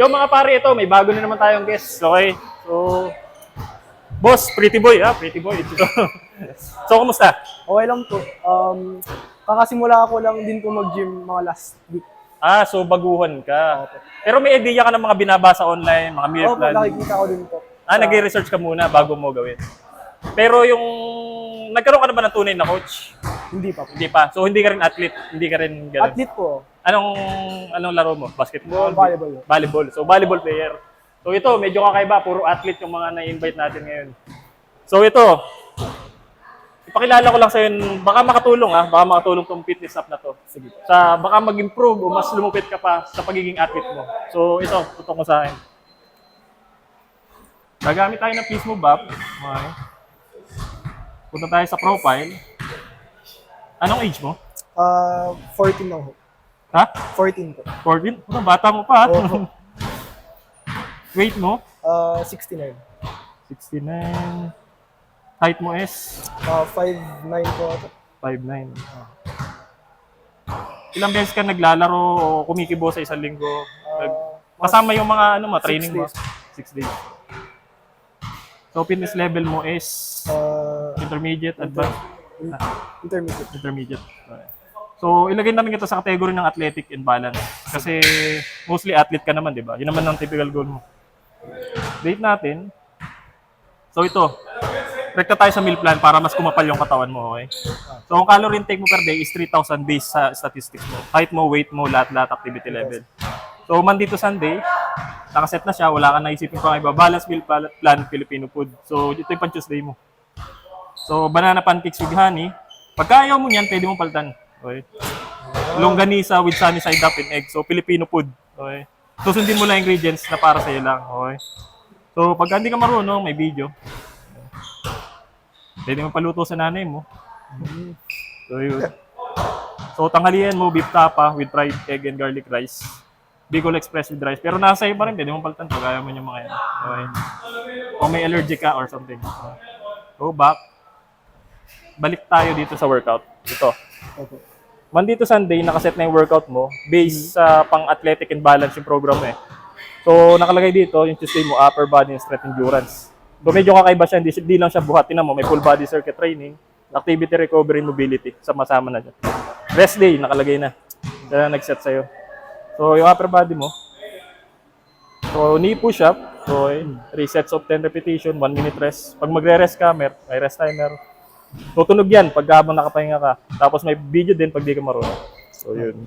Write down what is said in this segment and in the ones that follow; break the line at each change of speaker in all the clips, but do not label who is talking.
Yung mga pare, ito, may bago na naman tayong guest. Okay? So, boss, pretty boy, pretty boy. Ito. So, kumusta?
Okay lang po. Kakasimula ko lang din po mag-gym mga last week.
So baguhan ka. Pero may idea ka ng mga binabasa online, mga meal
Opo,
plan.
nakikita ko din po.
Nag-research ka muna bago mo gawin. Pero yung, nagkaroon ka na ba ng tunay na coach?
Hindi pa po.
Hindi pa. So, hindi ka rin athlete, hindi ka rin ganun.
Athlete po.
Anong laro mo? Basketball?
Volleyball.
Volleyball. So, volleyball player. So, ito, medyo kakaiba. Puro athlete yung mga na-invite natin ngayon. So, ito, ipakilala ko lang sa'yo, baka makatulong baka makatulong tong fitness app na to. Sige. Baka mag-improve o mas lumupit ka pa sa pagiging athlete mo. So, ito, tutok mo sa akin. Gagamit tayo ng Fizmove app. Okay. Punta tayo sa profile. Anong age mo?
14 lang po.
Ha?
14 po.
14? Bata mo pa.
Opo.
Weight mo?
69.
69. Height mo is?
5'9 po ito.
5'9". Ilang beses ka naglalaro o kumikibo sa isang linggo? Kasama yung mga training mo? 6 days. So, fitness level mo is intermediate, advanced?
Intermediate.
Intermediate. Okay. So, ilagay namin ito sa category ng athletic and balance. Kasi mostly athlete ka naman, di ba? Yun naman ang typical goal mo. Date natin. So, ito. Rekta tayo sa meal plan para mas kumapal yung katawan mo, okay? So, ang calorie intake mo per day is 3,000 based sa statistics mo. Height mo, weight mo, lahat activity level. So, Monday to Sunday, nakaset na siya, wala ka naisipin pang iba. Balance meal plan, Filipino food. So, ito yung pan-Tuesday mo. So, banana pancakes with honey. Pagka ayaw mo niyan, pwede mong palitan. Okay? Longganisa with sunny side up and egg. So, Filipino food. Okay? Susundin mo lang ingredients na para sa'yo lang. Okay? So, pagka hindi ka marunong, may video. Pwede mo paluto sa nanay mo. So, yun. So, tanghalian mo, beef tapa with fried egg and garlic rice. Bicol Express with rice. Pero nasa iyo pa rin, pwede mo palitan to. Gaya mo yung mga yan. Okay. O may allergic ka or something. Go back. Balik tayo dito sa workout. Ito.
Okay.
Monday to Sunday, nakaset na yung workout mo based sa pang-athletic and balance yung program eh. So, nakalagay dito, yung Tuesday mo, upper body and strength endurance. So, medyo kakaiba siya, hindi lang siya buhat. Tinan mo, may full body circuit training, activity recovery, mobility, sama-sama na dyan. Rest day, nakalagay na. Kaya nag-set sa'yo. So, yung upper body mo, so, knee push-up, so, 3 sets of 10 repetition, 1 minute rest. Pag magre-rest ka, may rest timer. Tutunog yan pag habang nakapahinga ka. Tapos may video din pag di ka marunong. So, yun.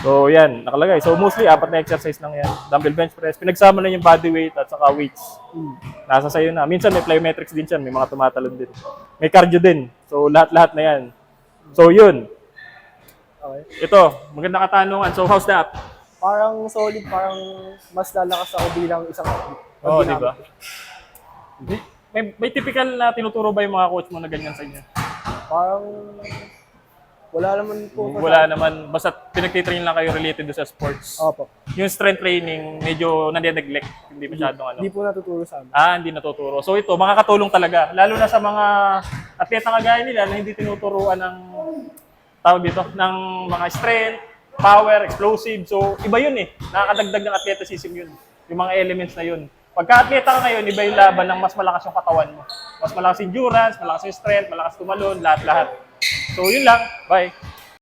So, yan, nakalagay. So, mostly, 4 na exercise lang yan. Dumbbell bench press. Pinagsama na yung body weight at saka weights. Nasa sayo na. Minsan may plyometrics din siya. May mga tumatalon din. May cardio din. So, lahat-lahat na yan. So, yun.
Okay.
Ito, magandang katanungan. So, how's that?
Parang solid, parang mas lalakas ako bilang isang athlete.
Oo, di ba? May typical na tinuturo ba yung mga coach mo na ganyan sa inyo?
Parang wala naman po.
Wala naman. Basta pinagtitrain lang kayo related sa sports.
Opo.
Yung strength training, medyo nade-neglect. Hindi masyadong
Hindi po natuturo sa amin.
Hindi natuturo. So ito, makakatulong talaga. Lalo na sa mga atleta kagaya nila na hindi tinuturuan ng tawag dito, ng mga strength, power, explosive. So iba yun eh. Nakakadagdag ng athleticism yun. Yung mga elements na yun. Pagka-atleta ka ngayon, iba yung laban ng mas malakas yung katawan mo. Mas malakas endurance, malakas yung strength, malakas tumalon, lahat-lahat. So yun lang. Bye.